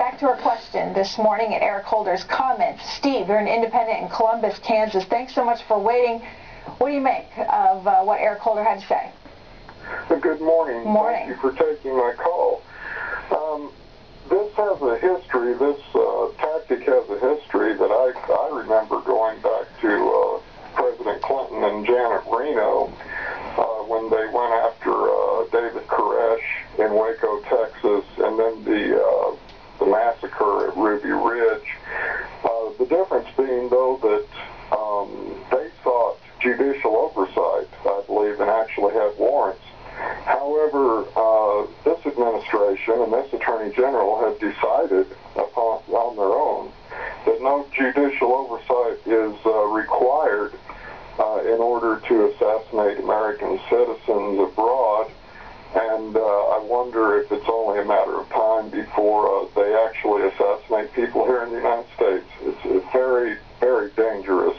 back to our question this morning at Eric Holder's comments. Steve, you're an independent in Columbus, Kansas. Thanks so much for waiting. What do you make of what Eric Holder had to say? Good morning. Morning. Thank you for taking my call. This has a history, this tactic has a history that I remember going back to President Clinton and Janet Reno when they went after David Koresh in Waco, Texas, and then the massacre at Ruby Ridge. The difference being, though, that they sought judicial oversight, I believe, and actually had warrants. However, this administration and this Attorney General have decided on their own that no judicial oversight is required in order to assassinate American citizens abroad. And I wonder if it's only a matter of time before they actually assassinate people here in the United States. It's a very, very dangerous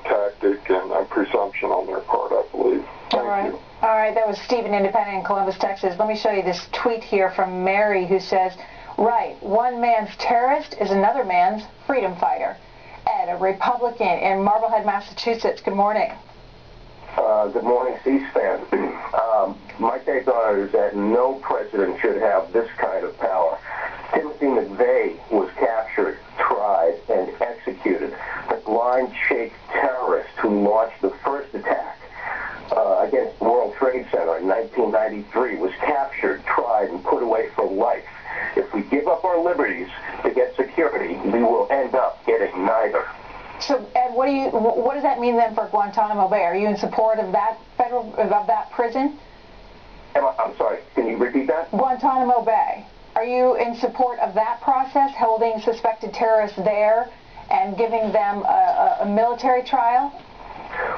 tactic and a presumption on their part, I believe. Thank you. All right, that was Stephen, independent in Columbus, Texas. Let me show you this tweet here from Mary, who says, right, one man's terrorist is another man's freedom fighter. Ed, a Republican in Marblehead, Massachusetts. Good morning. Good morning, C-SPAN. My take on it is that no president should have this kind of power. Timothy McVeigh was captured, tried, and executed. The blind Sheikh terrorist who launched the first attack against the World Trade Center in 1993 was captured, tried, and put away for life. If we give up our liberties to get security, we will end up getting neither. So, Ed, what does that mean then for Guantanamo Bay? Are you in support of that prison? I'm sorry, can you repeat that? Guantanamo Bay. Are you in support of that process, holding suspected terrorists there and giving them a military trial?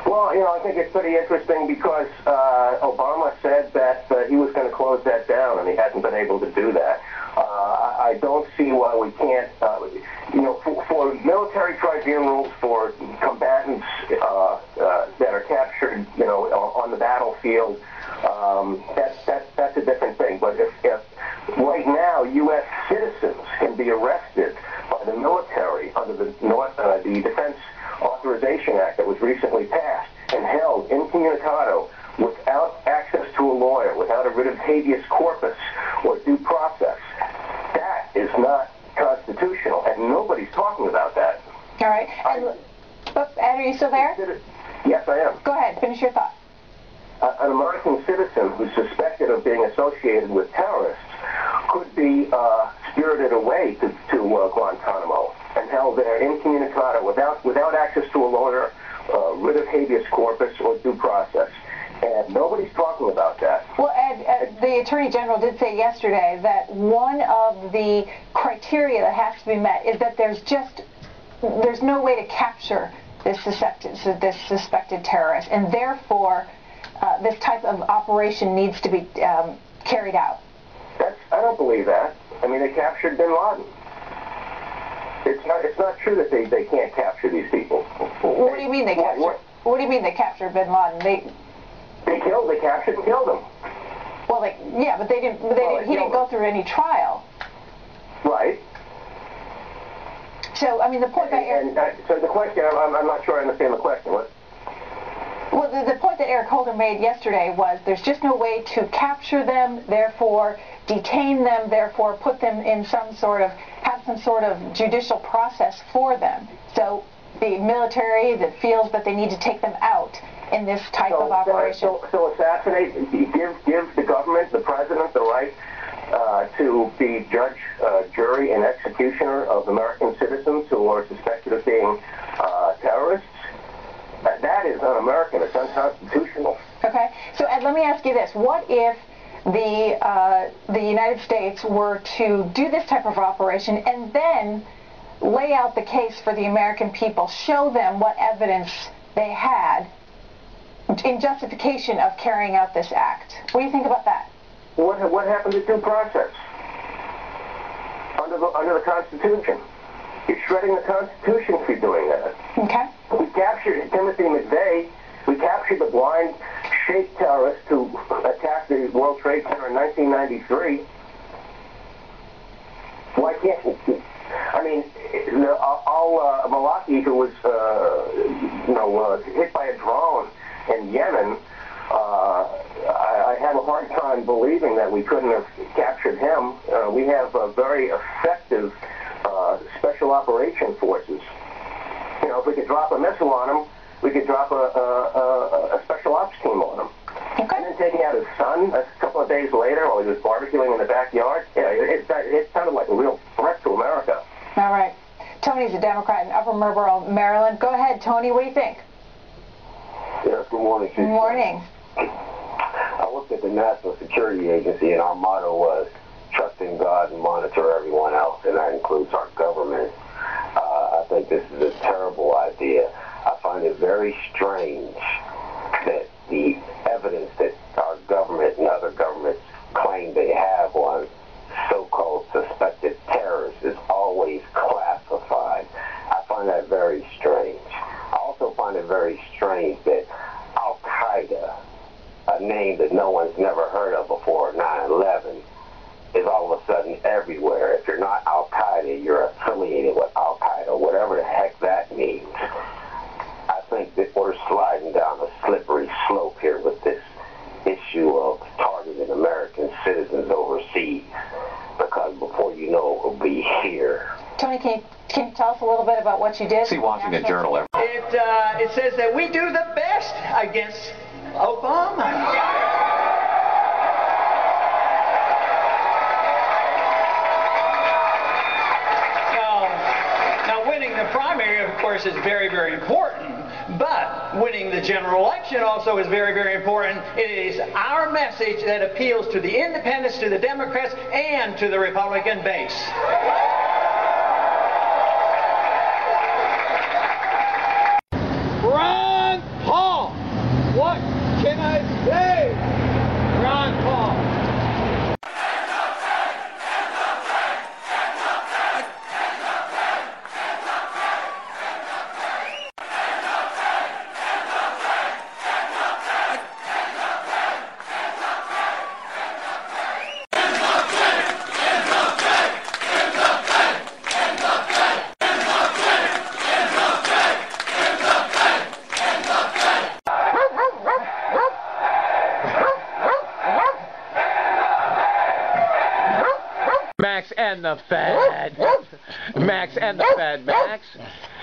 Well, I think it's pretty interesting because Obama said that he was going to close that down, and he hasn't been able to do that. I don't see why we can't, for military tribunals for combatants that are captured, on the battlefield, that's a different thing. But if right now U.S. citizens can be arrested by the military under the Defense Authorization Act that was recently passed and held incommunicado without access to a lawyer, without a writ of habeas corpus or due process, that is not constitutional, and nobody's talking about that. All right. Ed, are you still there? Yes, I am. Go ahead. Finish your thought. An American citizen who's suspected of being associated with terrorists could be spirited away to Guantanamo and held there incommunicado without access to a lawyer, writ of habeas corpus, or due process. And nobody's talking about that. Well, Ed, the Attorney General did say yesterday that one of the criteria that has to be met is that there's no way to capture this suspected terrorist, and therefore this type of operation needs to be carried out. I don't believe that. I mean, they captured bin Laden. It's not true that they can't capture these people. What do you mean they captured? What do you mean they captured bin Laden? They captured and killed him. Well, but they didn't. He didn't go through any trial. Right. So, I mean, the point so the question, I'm not sure I understand the question. What? Well, the point that Eric Holder made yesterday was there's just no way to capture them, therefore detain them, therefore put them in have some sort of judicial process for them. So the military that feels that they need to take them out in this type of operation. So assassinate, give the government, the president, the right to be judge, jury, and executioner of American citizens who are suspected of being terrorists. That is un-American. It's unconstitutional. Okay. So, Ed, let me ask you this. What if the United States were to do this type of operation and then lay out the case for the American people, show them what evidence they had in justification of carrying out this act? What do you think about that? What happened to due process? Under the Constitution. You're shredding the Constitution if you're doing that. Okay. We captured Timothy McVeigh. We captured the blind Sheikh terrorist who attacked the World Trade Center in 1993. Why can't? I mean, Malaki, who was hit by a drone in Yemen, I had a hard time believing that we couldn't have captured him. We have very effective special operation forces. You know, if we could drop a missile on him, we could drop a special ops team on him. Okay. And then taking out his son a couple of days later while he was barbecuing in the backyard, it sounded like a real threat to America. All right. Tony's a Democrat in Upper Marlboro, Maryland. Go ahead, Tony. What do you think? Yes, good morning. Good morning. I worked at the National Security Agency, and our motto was trust in God and monitor everyone else, and that includes our government. I think this is a terrible idea. I find it very strange that the evidence that our government and other governments claim they have on so-called suspected terrorists is always classified. I find that very strange. I also find it very strange that Al-Qaeda, a name that no one's never heard of before 9/11, is all of a sudden everywhere. If you're not Al-Qaeda, you're affiliated with Al-Qaeda, whatever the heck that means. I think that we're sliding down a slippery slope here with this issue of targeting American citizens overseas, because before you know it will be here. Tony, can you tell us a little bit about what you did? See Washington Journal. It says that we do the best against Obama. Now, winning the primary, of course, is very, very important. But winning the general election also is very, very important. It is our message that appeals to the independents, to the Democrats, and to the Republican base. Ron Paul! What can I say? Ron Paul. Max and the Fed. Max and the Fed.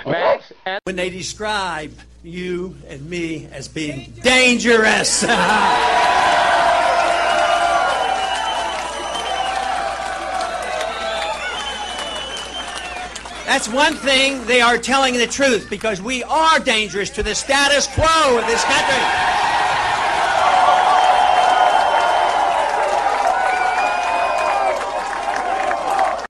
Max and... When they describe you and me as being dangerous. That's one thing, they are telling the truth, because we are dangerous to the status quo of this country.